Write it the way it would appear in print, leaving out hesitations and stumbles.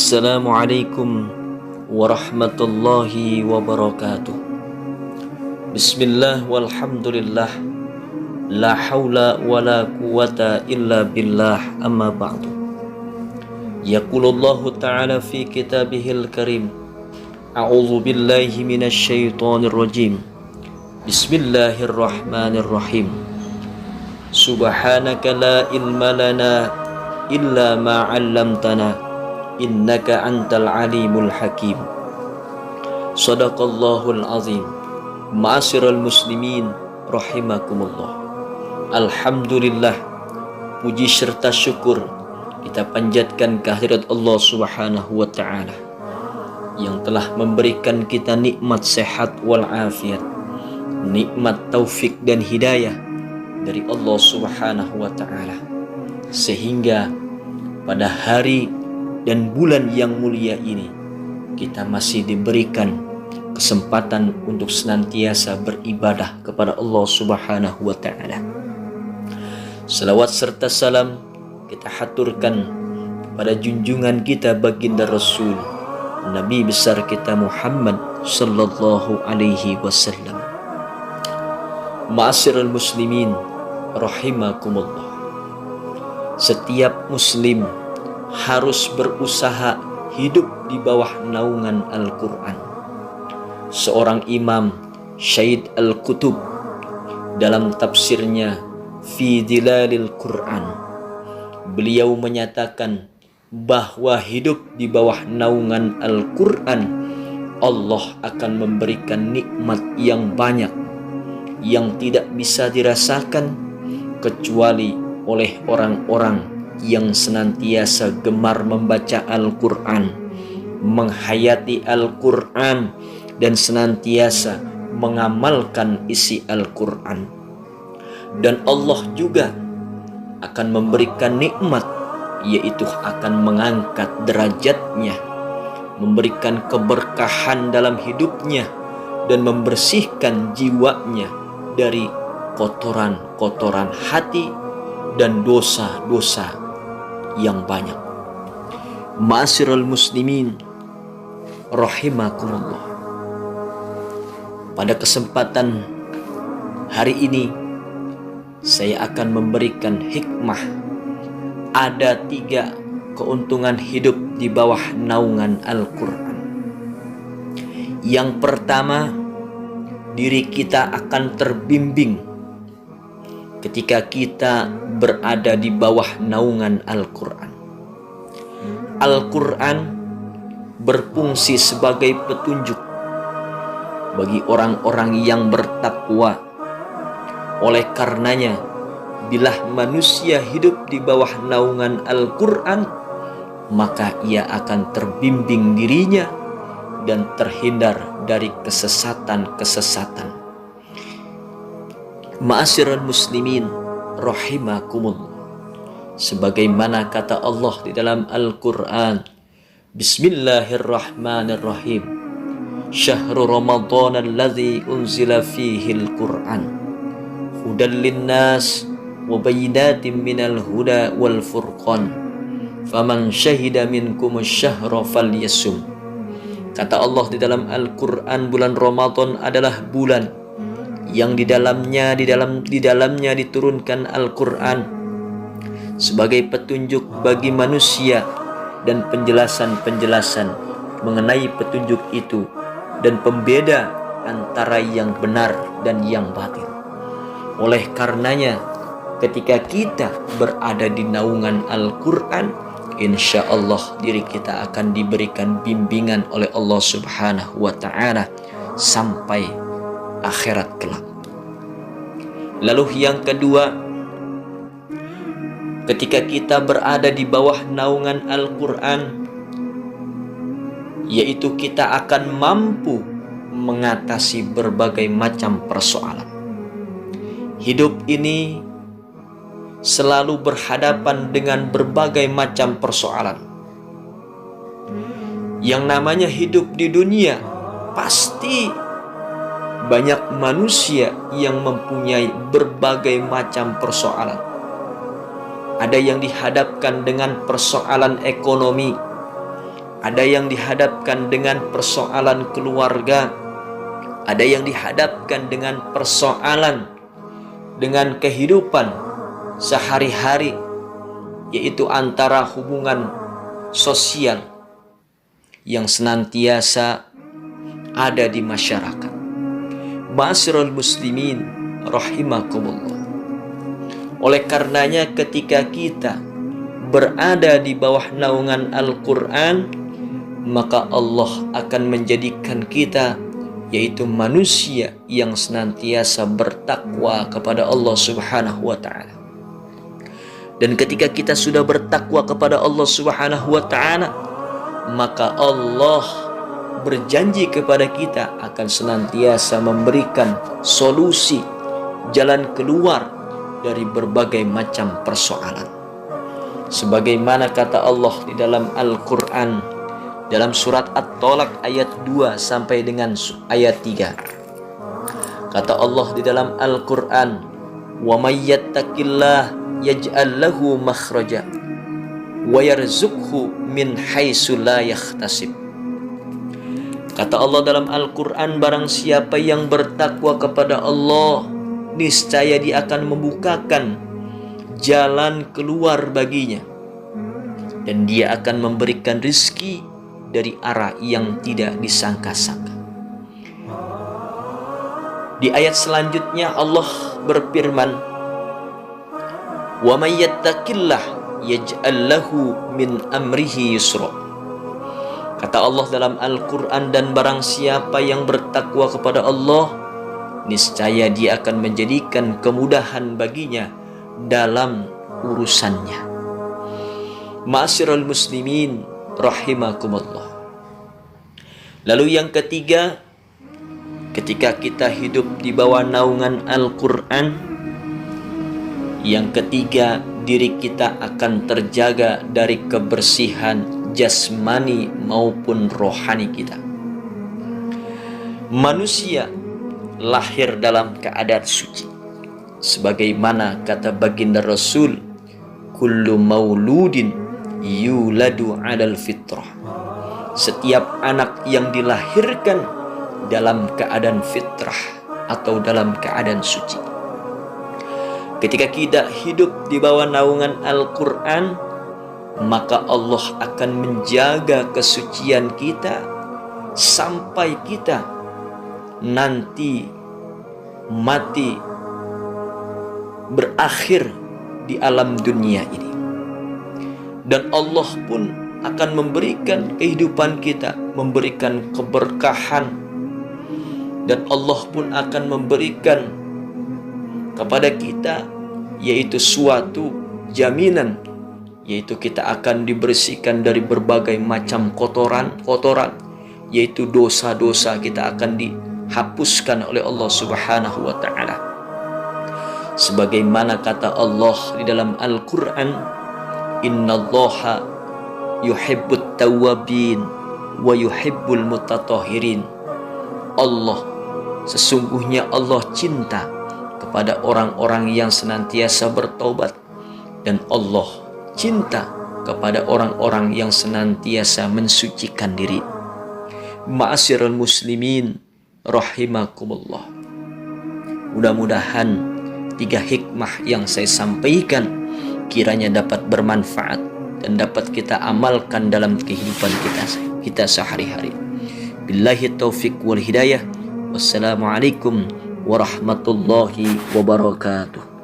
Assalamualaikum warahmatullahi wabarakatuh. Bismillah walhamdulillah, la hawla wa la quwata illa billah, amma ba'du. Yaqulullahu ta'ala fi kitabihil karim, a'udzu billahi minasy syaithanir rajim. Bismillahirrahmanirrahim. Subhanaka la ilma lana illa ma 'allamtana innaka antal alimul hakim. Sadaqallahul azim. Ma'asyiral muslimin rahimakumullah. Alhamdulillah, puji serta syukur kita panjatkan kehadirat Allah Subhanahu wa taala yang telah memberikan kita nikmat sehat wal afiat, nikmat taufik dan hidayah dari Allah Subhanahu wa taala, sehingga pada hari dan bulan yang mulia ini kita masih diberikan kesempatan untuk senantiasa beribadah kepada Allah Subhanahu wa taala. Selawat serta salam kita haturkan pada junjungan kita baginda Rasul Nabi besar kita Muhammad sallallahu alaihi wasallam. Ma'asyiral muslimin rahimakumullah. Setiap muslim harus berusaha hidup di bawah naungan Al-Quran. Seorang imam, Syahid Al-Qutub, dalam tafsirnya Fi Dilalil Quran, beliau menyatakan bahwa hidup di bawah naungan Al-Quran, Allah akan memberikan nikmat yang banyak yang tidak bisa dirasakan kecuali oleh orang-orang yang senantiasa gemar membaca Al-Quran, menghayati Al-Quran, dan senantiasa mengamalkan isi Al-Quran. Dan Allah juga akan memberikan nikmat, yaitu akan mengangkat derajatnya, memberikan keberkahan dalam hidupnya, dan membersihkan jiwanya dari kotoran-kotoran hati dan dosa-dosa yang banyak. Ma'asyiral muslimin rahimakumullah. Pada kesempatan hari ini saya akan memberikan hikmah. Ada 3 keuntungan hidup di bawah naungan Al-Quran. Yang pertama, diri kita akan terbimbing ketika kita berada di bawah naungan Al-Quran. Al-Quran berfungsi sebagai petunjuk bagi orang-orang yang bertakwa. Oleh karenanya, bila manusia hidup di bawah naungan Al-Quran, maka ia akan terbimbing dirinya dan terhindar dari kesesatan-kesesatan. Ma'asyiral muslimin rahimakumullah. Sebagaimana kata Allah di dalam Al-Quran, Bismillahirrahmanirrahim. Syahrul Ramadan alladzi unzila fihi Al-Quran hudal linnas wa bayyinatin minal huda wal furqan faman syahida minkum asy-syahra falyasum. Kata Allah di dalam Al-Quran, bulan Ramadan adalah bulan yang di dalamnya diturunkan Al-Quran sebagai petunjuk bagi manusia dan penjelasan-penjelasan mengenai petunjuk itu dan pembeda antara yang benar dan yang batil. Oleh karenanya, ketika kita berada di naungan Al-Quran, insya Allah diri kita akan diberikan bimbingan oleh Allah Subhanahu wa ta'ala sampai akhirat kelak. Lalu yang kedua, ketika kita berada di bawah naungan Al-Quran, yaitu kita akan mampu mengatasi berbagai macam persoalan. Hidup ini selalu berhadapan dengan berbagai macam persoalan. Yang namanya hidup di dunia, pasti banyak manusia yang mempunyai berbagai macam persoalan. Ada yang dihadapkan dengan persoalan ekonomi, ada yang dihadapkan dengan persoalan keluarga, ada yang dihadapkan dengan persoalan dengan kehidupan sehari-hari, yaitu antara hubungan sosial yang senantiasa ada di masyarakat. Ma'asyiral muslimin rahimakumullah. Oleh karenanya ketika kita berada di bawah naungan Al-Quran, maka Allah akan menjadikan kita yaitu manusia yang senantiasa bertakwa kepada Allah Subhanahu wa ta'ala. Dan ketika kita sudah bertakwa kepada Allah Subhanahu wa ta'ala, maka Allah berjanji kepada kita akan senantiasa memberikan solusi, jalan keluar dari berbagai macam persoalan. Sebagaimana kata Allah di dalam Al-Quran, dalam surat At-Tolak ayat 2 sampai dengan ayat 3. Kata Allah di dalam Al-Quran, "Wa may yattaqillah yaj'al lahu makhraja wa yarzuqhu min haitsu la yahtasib." Kata Allah dalam Al-Quran, barang siapa yang bertakwa kepada Allah, niscaya Dia akan membukakan jalan keluar baginya, dan Dia akan memberikan rizki dari arah yang tidak disangka-sangka. Di ayat selanjutnya Allah berfirman, "Wa may yattaqillah yaj'al lahu min amrihi yusra." Kata Allah dalam Al-Quran, dan barang siapa yang bertakwa kepada Allah, niscaya Dia akan menjadikan kemudahan baginya dalam urusannya. Ma'asyiral muslimin rahimakumullah. Lalu yang ketiga, ketika kita hidup di bawah naungan Al-Quran, yang ketiga, diri kita akan terjaga dari kebersihan jasmani maupun rohani kita. Manusia lahir dalam keadaan suci, sebagaimana kata baginda Rasul, "Kullu mauludin yuladu 'alal fitrah." Setiap anak yang dilahirkan dalam keadaan fitrah atau dalam keadaan suci. Ketika kita hidup di bawah naungan Al-Quran, maka Allah akan menjaga kesucian kita sampai kita nanti mati berakhir di alam dunia ini. Dan Allah pun akan memberikan kehidupan kita, memberikan keberkahan, dan Allah pun akan memberikan kepada kita yaitu suatu jaminan, yaitu kita akan dibersihkan dari berbagai macam kotoran, yaitu dosa-dosa kita akan dihapuskan oleh Allah Subhanahu wa ta'ala. Sebagaimana kata Allah di dalam Al-Quran, "Innallaha yuhibbut tawwabin wa yuhibbul mutatahhirin." Sesungguhnya Allah cinta kepada orang-orang yang senantiasa bertaubat, dan Allah cinta kepada orang-orang yang senantiasa mensucikan diri. Ma'asyiral muslimin rahimakumullah. Mudah-mudahan 3 hikmah yang saya sampaikan kiranya dapat bermanfaat dan dapat kita amalkan dalam kehidupan kita sehari-hari. Billahi taufiq wal hidayah. Wassalamualaikum warahmatullahi wabarakatuh.